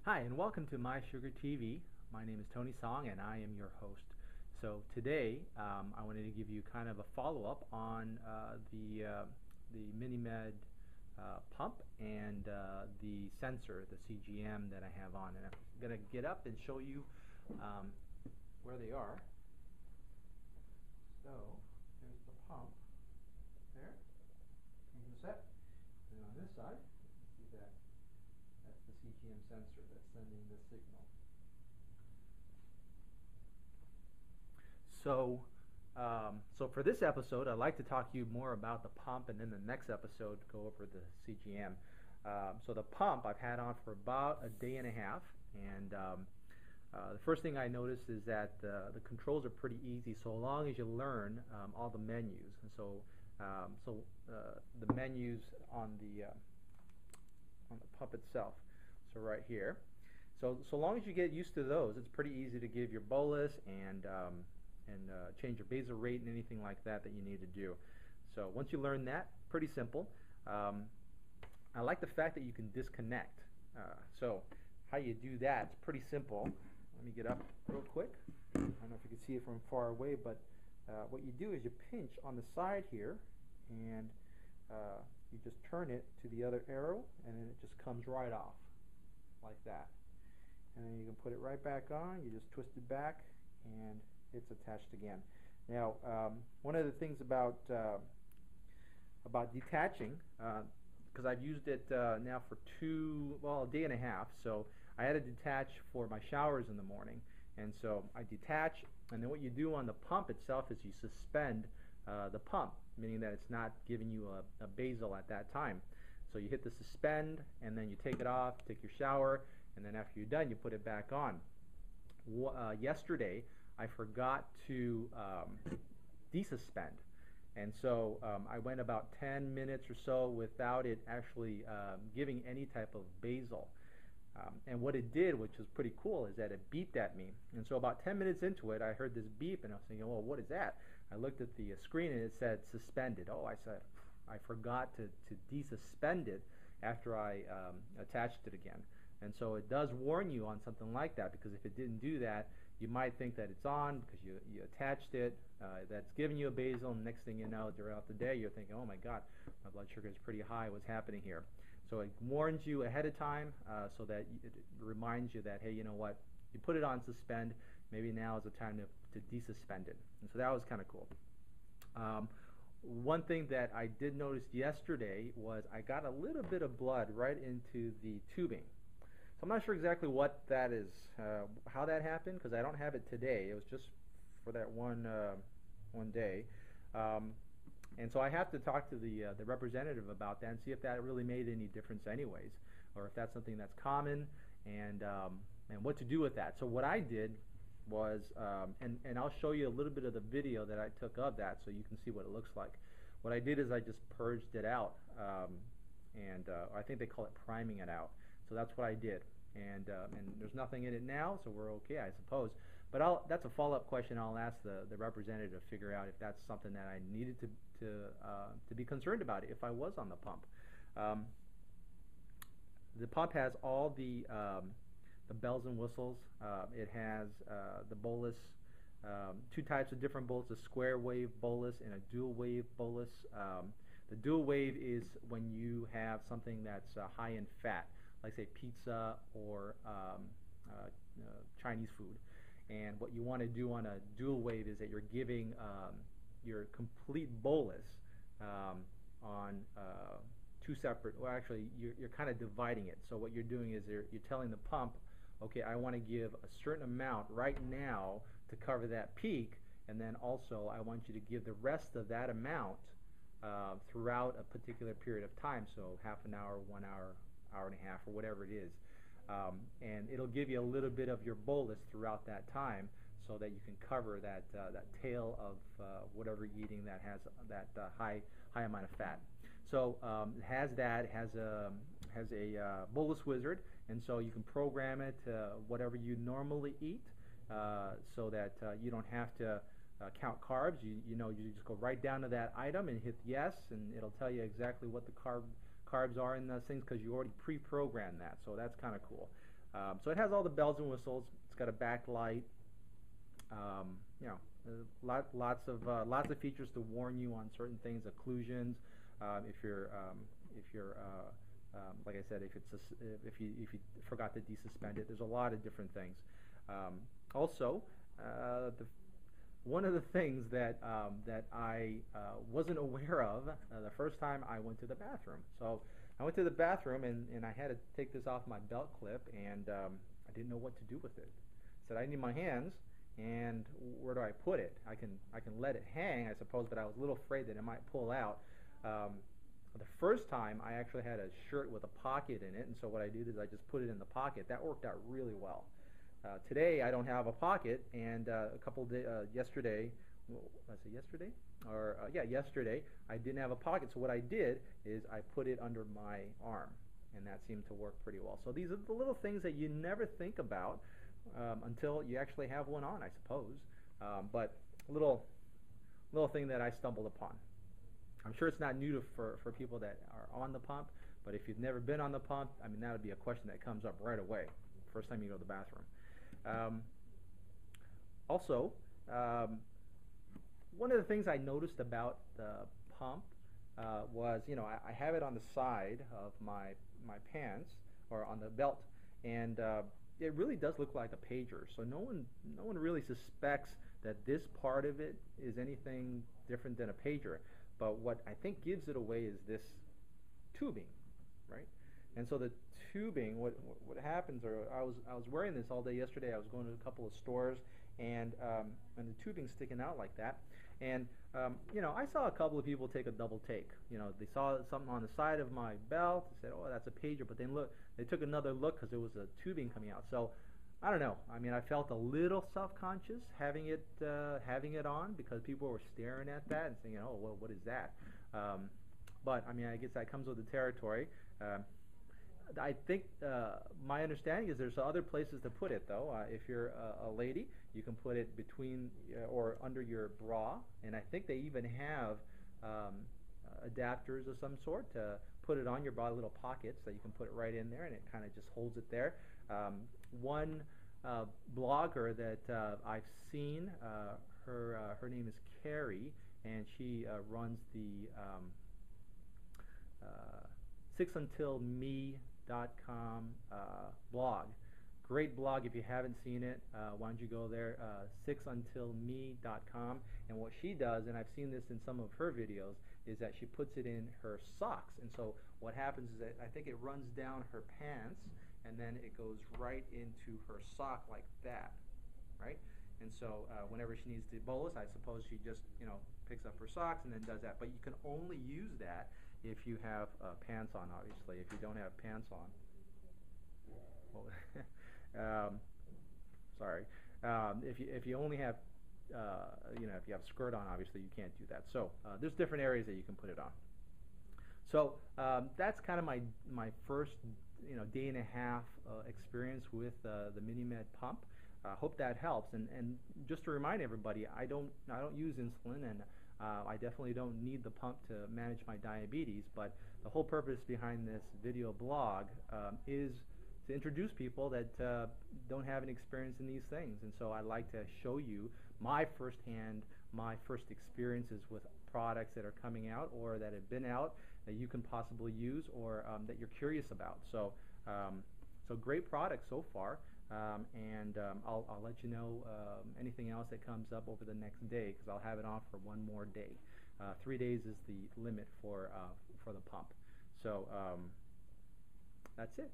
Hi, and welcome to My Sugar TV. My name is Tony Song, and I am your host. So today, I wanted to give you kind of a follow-up on the MiniMed pump and the sensor, the CGM that I have on. And I'm going to get up and show you where they are. So there's the pump there, and set. And on this side, you see that. That's the CGM sensor that's sending the signal. So for this episode, I'd like to talk to you more about the pump, and then the next episode go over the CGM. So the pump I've had on for about a day and a half, and the first thing I noticed is that the controls are pretty easy, so long as you learn all the menus. And so the menus on the pump itself. So right here. So long as you get used to those, it's pretty easy to give your bolus and change your basal rate and anything like that you need to do. So once you learn that, pretty simple. I like the fact that you can disconnect. So how you do that, it's pretty simple. Let me get up real quick. I don't know if you can see it from far away, but what you do is you pinch on the side here, and you just turn it to the other arrow, and then it just comes right off like that. And then you can put it right back on. You just twist it back, and it's attached again. Now, one of the things about detaching, because I've used it now for a day and a half, so I had to detach for my showers in the morning. And so I detach, and then what you do on the pump itself is you suspend the pump, meaning that it's not giving you a basal at that time. So you hit the suspend, and then you take it off, take your shower, and then after you're done, you put it back on. Yesterday, I forgot to desuspend, and so I went about 10 minutes or so without it actually giving any type of basal. And what it did, which was pretty cool, is that it beeped at me. And so about 10 minutes into it, I heard this beep, and I was thinking, well, what is that? I looked at the screen, and it said suspended. Oh, I said, I forgot to desuspend it after I attached it again. And so it does warn you on something like that, because if it didn't do that, you might think that it's on because you attached it, that's giving you a basal, and next thing you know, throughout the day, you're thinking, oh my God, my blood sugar is pretty high, what's happening here? So it warns you ahead of time so that it reminds you that, hey, you know what, you put it on suspend, maybe now is the time to desuspend it. And so that was kind of cool. One thing that I did notice yesterday was I got a little bit of blood right into the tubing. So I'm not sure exactly what that is, how that happened, because I don't have it today. It was just for that one day. And so I have to talk to the representative about that and see if that really made any difference anyways, or if that's something that's common, and what to do with that. So what I did was, and I'll show you a little bit of the video that I took of that so you can see what it looks like. What I did is I just purged it out, and I think they call it priming it out. So that's what I did, and there's nothing in it now, so we're okay, I suppose. But that's a follow-up question. I'll ask the representative to figure out if that's something that I needed to be concerned about if I was on the pump. The pump has all the bells and whistles. It has the bolus, two types of different bolus: a square wave bolus and a dual wave bolus. The dual wave is when you have something that's high in fat, like say pizza or Chinese food. And what you want to do on a dual wave is that you're giving your complete bolus on two separate, well actually you're kind of dividing it. So what you're doing is you're telling the pump, okay, I want to give a certain amount right now to cover that peak, and then also I want you to give the rest of that amount throughout a particular period of time, so half an hour, 1 hour, hour and a half, or whatever it is. And it'll give you a little bit of your bolus throughout that time so that you can cover that tail of whatever you're eating that has that high amount of fat. So it has that. It has a bolus wizard, and so you can program it whatever you normally eat, so that you don't have to count carbs. You just go right down to that item and hit yes, and it'll tell you exactly what the carbs are in those things because you already pre-programmed that. So that's kind of cool. So it has all the bells and whistles. It's got a backlight. You know, lots of features to warn you on certain things, occlusions. If you're like I said, if you forgot to desuspend it, there's a lot of different things. Also, one of the things that I wasn't aware of the first time I went to the bathroom. So I went to the bathroom and I had to take this off my belt clip, and I didn't know what to do with it. I said, I need my hands, and where do I put it? I can let it hang, I suppose, but I was a little afraid that it might pull out. The first time I actually had a shirt with a pocket in it, and so what I did is I just put it in the pocket. That worked out really well. Today I don't have a pocket, and yesterday, yesterday I didn't have a pocket. So what I did is I put it under my arm, and that seemed to work pretty well. So these are the little things that you never think about until you actually have one on, I suppose. But little thing that I stumbled upon. I'm sure it's not new for people that are on the pump, but if you've never been on the pump, I mean, that would be a question that comes up right away, first time you go to the bathroom. Also, one of the things I noticed about the pump was, you know, I have it on the side of my pants, or on the belt, and it really does look like a pager. So no one really suspects that this part of it is anything different than a pager. But what I think gives it away is this tubing, right? And so the tubing, what happens, or I was wearing this all day yesterday. I was going to a couple of stores, and the tubing's sticking out like that. And you know, I saw a couple of people take a double take. You know, they saw something on the side of my belt. They said, "Oh, that's a pager." But then they took another look because there was a tubing coming out. So I don't know. I mean, I felt a little self-conscious having it on, because people were staring at that and saying, "Oh, well, what is that?" But I mean, I guess that comes with the territory. I think my understanding is there's other places to put it, though. If you're a lady, you can put it between or under your bra, and I think they even have adapters of some sort to put it on your bra, little pockets that you can put it right in there, and it kind of just holds it there. One blogger that I've seen, her name is Carrie, and she runs the 6untilme.com blog. Great blog. If you haven't seen it, why don't you go there, 6untilme.com. And what she does, and I've seen this in some of her videos, is that she puts it in her socks. And so what happens is that I think it runs down her pants, and then it goes right into her sock like that, right? And so whenever she needs to bolus, I suppose she just, you know, picks up her socks and then does that. But you can only use that if you have pants on, obviously. If you don't have pants on, well, sorry. If you only have, you know, if you have a skirt on, obviously you can't do that. So there's different areas that you can put it on. So that's kind of my first, you know, day and a half experience with the MiniMed pump. Hope that helps. And just to remind everybody, I don't use insulin, and I definitely don't need the pump to manage my diabetes. But the whole purpose behind this video blog is to introduce people that don't have any experience in these things. And so I like to show you my first experiences with products that are coming out or that have been out that you can possibly use, or that you're curious about. So so great product so far, and I'll let you know anything else that comes up over the next day, because I'll have it on for one more day. 3 days is the limit for the pump. So that's it.